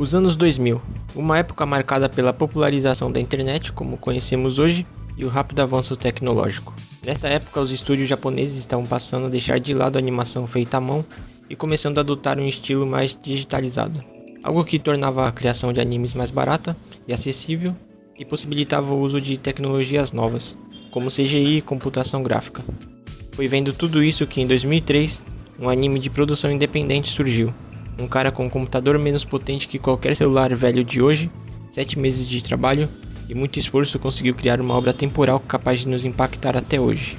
Os anos 2000, uma época marcada pela popularização da internet como conhecemos hoje e o rápido avanço tecnológico. Nesta época, os estúdios japoneses estavam passando a deixar de lado a animação feita à mão e começando a adotar um estilo mais digitalizado, algo que tornava a criação de animes mais barata e acessível e possibilitava o uso de tecnologias novas, como CGI e computação gráfica. Foi vendo tudo isso que em 2003, um anime de produção independente surgiu. Um cara com um computador menos potente que qualquer celular velho de hoje, 7 meses de trabalho e muito esforço conseguiu criar uma obra temporal capaz de nos impactar até hoje.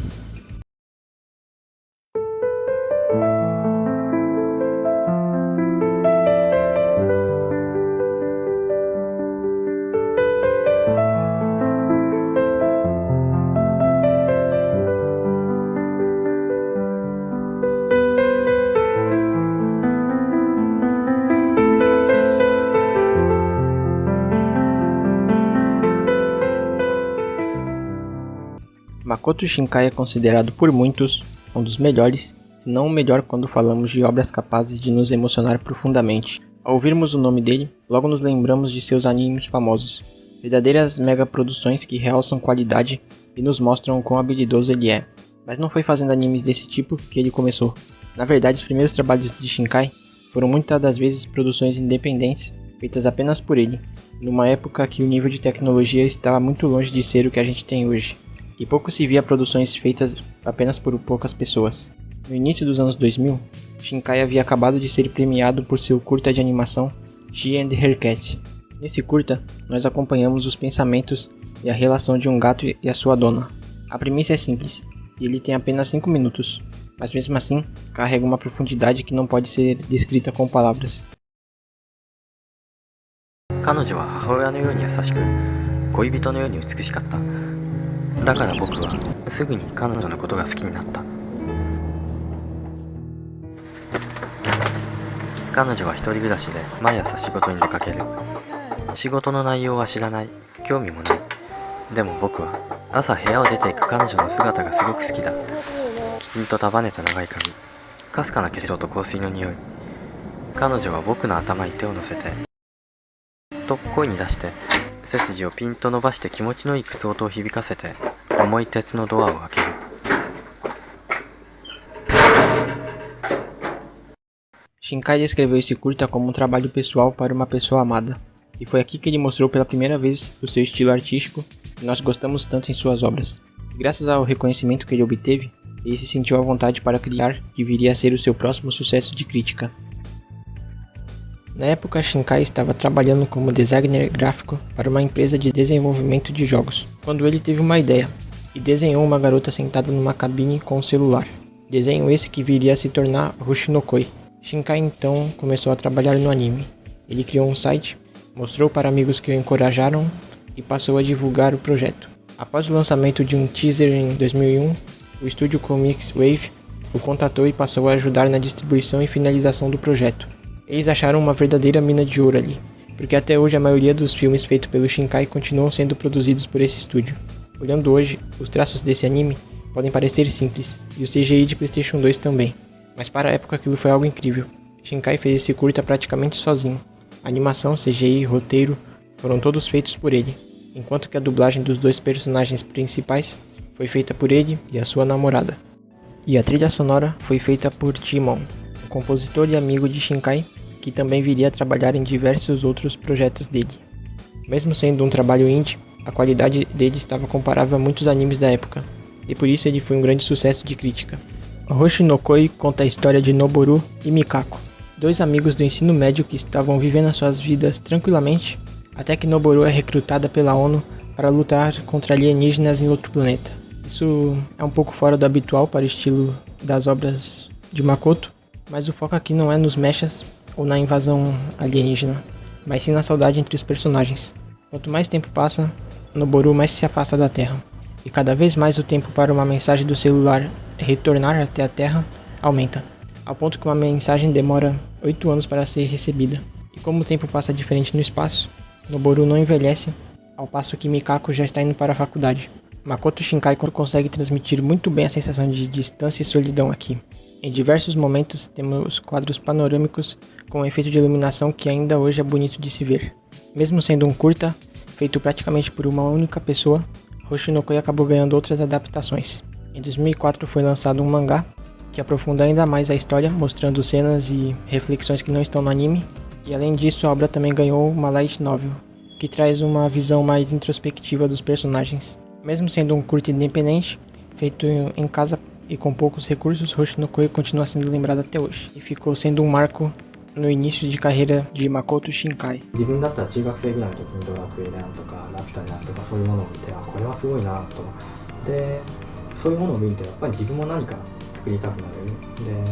Makoto Shinkai é considerado por muitos um dos melhores, se não o melhor quando falamos de obras capazes de nos emocionar profundamente. Ao ouvirmos o nome dele, logo nos lembramos de seus animes famosos, verdadeiras megaproduções que realçam qualidade e nos mostram o quão habilidoso ele é. Mas não foi fazendo animes desse tipo que ele começou. Na verdade, os primeiros trabalhos de Shinkai foram muitas das vezes produções independentes, feitas apenas por ele, numa época que o nível de tecnologia estava muito longe de ser o que a gente tem hoje. E pouco se via produções feitas apenas por poucas pessoas. No início dos anos 2000, Shinkai havia acabado de ser premiado por seu curta de animação She and Her Cat. Nesse curta, nós acompanhamos os pensamentos e a relação de um gato e a sua dona. A premissa é simples, e ele tem apenas 5 minutos, mas mesmo assim, carrega uma profundidade que não pode ser descrita com palavras. 彼女は母親のように優しく、恋人のように美しかった。だから僕はすぐに彼女のことが好きになった。彼女は一人暮らしで毎朝仕事に出かける。仕事の内容は知らない、興味もない。でも僕は朝部屋を出ていく彼女の姿がすごく好きだ。きちんと束ねた長い髪、かすかな化粧と香水の匂い。彼女は僕の頭に手を乗せてと声に出して、背筋をピンと伸ばして気持ちのいい靴音を響かせて、重い鉄のドアを開ける。Shinkai descreveu esse curta como um trabalho pessoal para uma pessoa amada, e foi aqui que ele mostrou pela primeira vez o seu estilo artístico que nós gostamos tanto em suas obras. E graças ao reconhecimento que ele obteve, ele se sentiu à vontade para criar o que viria a ser o seu próximo sucesso de crítica. Na época, Shinkai estava trabalhando como designer gráfico para uma empresa de desenvolvimento de jogos, quando ele teve uma ideia, e desenhou uma garota sentada numa cabine com um celular. Desenho esse que viria a se tornar Hoshinokoi. Shinkai então começou a trabalhar no anime. Ele criou um site, mostrou para amigos que o encorajaram e passou a divulgar o projeto. Após o lançamento de um teaser em 2001, o estúdio Comics Wave o contatou e passou a ajudar na distribuição e finalização do projeto. Eles acharam uma verdadeira mina de ouro ali, porque até hoje a maioria dos filmes feitos pelo Shinkai continuam sendo produzidos por esse estúdio. Olhando hoje, os traços desse anime podem parecer simples, e o CGI de PlayStation 2 também, mas para a época aquilo foi algo incrível. Shinkai fez esse curta praticamente sozinho. A animação, CGI e roteiro foram todos feitos por ele, enquanto que a dublagem dos dois personagens principais foi feita por ele e a sua namorada. E a trilha sonora foi feita por Timon, um compositor e amigo de Shinkai, que também viria a trabalhar em diversos outros projetos dele. Mesmo sendo um trabalho indie, a qualidade dele estava comparável a muitos animes da época, e por isso ele foi um grande sucesso de crítica. Hoshinokoi conta a história de Noboru e Mikako, dois amigos do ensino médio que estavam vivendo as suas vidas tranquilamente, até que Noboru é recrutada pela ONU para lutar contra alienígenas em outro planeta. Isso é um pouco fora do habitual para o estilo das obras de Makoto, mas o foco aqui não é nos mechas ou na invasão alienígena, mas sim na saudade entre os personagens. Quanto mais tempo passa, Noboru mais se afasta da Terra, e cada vez mais o tempo para uma mensagem do celular retornar até a Terra aumenta, ao ponto que uma mensagem demora 8 anos para ser recebida. E como o tempo passa diferente no espaço, Noboru não envelhece, ao passo que Mikako já está indo para a faculdade. Makoto Shinkai consegue transmitir muito bem a sensação de distância e solidão aqui. Em diversos momentos temos quadros panorâmicos com um efeito de iluminação que ainda hoje é bonito de se ver. Mesmo sendo um curta, feito praticamente por uma única pessoa, Hoshi no Koi acabou ganhando outras adaptações. Em 2004 foi lançado um mangá que aprofunda ainda mais a história, mostrando cenas e reflexões que não estão no anime, e além disso a obra também ganhou uma light novel, que traz uma visão mais introspectiva dos personagens. Mesmo sendo um curta independente, feito em casa e com poucos recursos, Hoshi no Koi continua sendo lembrado até hoje, e ficou sendo um marco no início de carreira de Makoto Shinkai. 自分だったら中学生ぐらいの時にドラクエであるとかラピュタであるとかそういうものを見てこれはすごいなとでそういうものを見るとやっぱり自分も何か作りたくなるで